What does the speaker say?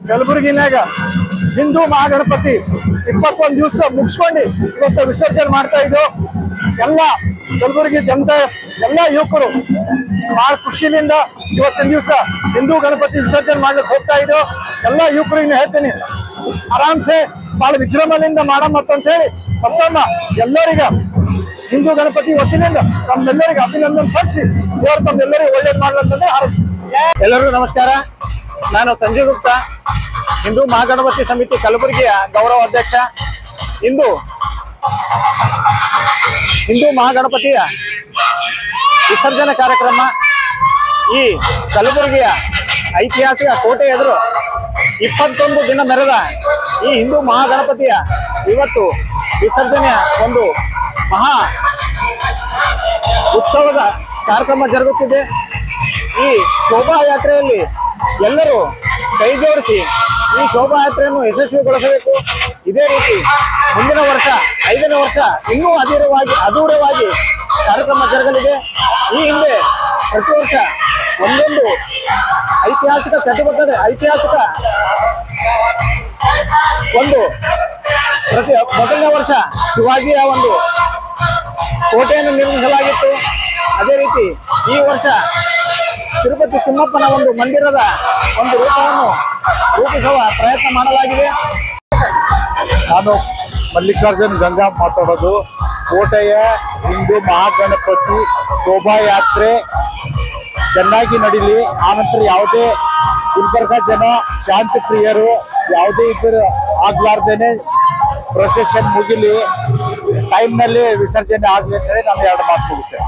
ಕಲಬುರಗಿನಾಗ ಹಿಂದೂ ಮಹಾಗಣಪತಿ 21 ದಿವಸ ಮುಗಿಸ್ಕೊಂಡು ಇವತ್ತು ವಿಸರ್ಜನೆ ಮಾಡ್ತಾ ಇದ್ದು ಎಲ್ಲ ಕಲಬುರಗಿ ಜನತೆ ಎಲ್ಲ ಯುವಕರು ಬಹಳ ಖುಷಿಯಿಂದ ಇವತ್ತಿನ ದಿವಸ ಹಿಂದೂ ಗಣಪತಿ ವಿಸರ್ಜನೆ ಮಾಡ್ಲಿಕ್ಕೆ ಹೋಗ್ತಾ ಇದ್ದು ಎಲ್ಲ ಯುವಕರಿಗೆ ಹೇಳ್ತೀನಿ ಆರಾಮ್ಸೆ ಬಹಳ ವಿಜೃಂಭಣೆಯಿಂದ ಮಾಡಮ್ಮ ಅಂತ ಹೇಳಿ ಮತ್ತೊಮ್ಮ ಎಲ್ಲರಿಗ ಹಿಂದೂ ಗಣಪತಿ ವತಿಯಿಂದ ತಮ್ಮೆಲ್ಲರಿಗೆ ಅಭಿನಂದನೆ ಸಲ್ಲಿಸಿ ದೇವರು ತಮ್ಮೆಲ್ಲರಿಗೂ ಒಳ್ಳೇದು ಮಾಡ್ಲಂತಂದ್ರೆ ಹಾರೈಸಿ. ಎಲ್ಲರಿಗೂ ನಮಸ್ಕಾರ. ನಾನು ಸಂಜಯ್ ಗುಪ್ತಾ, ಹಿಂದೂ ಮಹಾಗಣಪತಿ ಸಮಿತಿ ಕಲಬುರಗಿಯ ಗೌರವ ಅಧ್ಯಕ್ಷ. ಇಂದು ಹಿಂದೂ ಮಹಾಗಣಪತಿಯ ವಿಸರ್ಜನೆ ಕಾರ್ಯಕ್ರಮ ಈ ಕಲಬುರಗಿಯ ಐತಿಹಾಸಿಕ ಕೋಟೆ ಎದುರು 21 ದಿನ ಮೆರೆದ ಈ ಹಿಂದೂ ಮಹಾಗಣಪತಿಯ ಇವತ್ತು ವಿಸರ್ಜನೆಯ ಒಂದು ಮಹಾ ಉತ್ಸವದ ಕಾರ್ಯಕ್ರಮ ಜರುಗುತ್ತಿದೆ. ಈ ಶೋಭಾಯಾತ್ರೆಯಲ್ಲಿ ಎಲ್ಲರೂ ಕೈ ಜೋಡಿಸಿ ಈ ಶೋಭಾಯಾತ್ರೆಯನ್ನು ಯಶಸ್ವಿಗೊಳಿಸಬೇಕು. ಇದೇ ರೀತಿ ಮುಂದಿನ ವರ್ಷ 5ನೇ ವರ್ಷ ಇನ್ನೂ ಅದ್ದೂರವಾಗಿ ಕಾರ್ಯಕ್ರಮ ಜರುಗಲಿದೆ. ಈ ಹಿಂದೆ ಪ್ರತಿ ವರ್ಷ ಒಂದೊಂದು ಐತಿಹಾಸಿಕ ಚಟುವಟಿಕೆ ಮೊದಲನೇ ವರ್ಷ ಶಿವಾಜಿಯ ಒಂದು ಕೋಟೆಯನ್ನು ನಿರ್ಮಿಸಲಾಗಿತ್ತು. ಅದೇ ರೀತಿ ಈ ವರ್ಷ ತಿರುಪತಿ ತಿಮ್ಮಪ್ಪನ ಒಂದು ಮಂದಿರದ ಒಂದು ರೂಪವನ್ನು ರೂಪಿಸುವ ಪ್ರಯತ್ನ ಮಾಡಲಾಗಿದೆ. ನಾನು ಮಲ್ಲಿಕಾರ್ಜುನ್ ಗಂಗಾ ಮಾತಾಡೋದು. ಕೋಟೆಯ ಹಿಂದೂ ಮಹಾಗಣಪತಿ ಶೋಭಾಯಾತ್ರೆ ಚೆನ್ನಾಗಿ ನಡೀಲಿ. ಆನಂತರ ಯಾವುದೇ ಗುಲ್ಬರ್ಗ ಜನ ಶಾಂತಿ ಪ್ರಿಯರು ಯಾವುದೇ ಇದ್ದರೂ ಆಗ್ಲಾರ್ದೇನೆ ಪ್ರೊಸೆಷನ್ ಮುಗಿಲಿ, ಟೈಮ್ನಲ್ಲಿ ವಿಸರ್ಜನೆ ಆಗಲಿ ಅಂತ ಹೇಳಿ ನಾನು 2 ಮಾತು ಮುಗಿಸ್ತೇನೆ.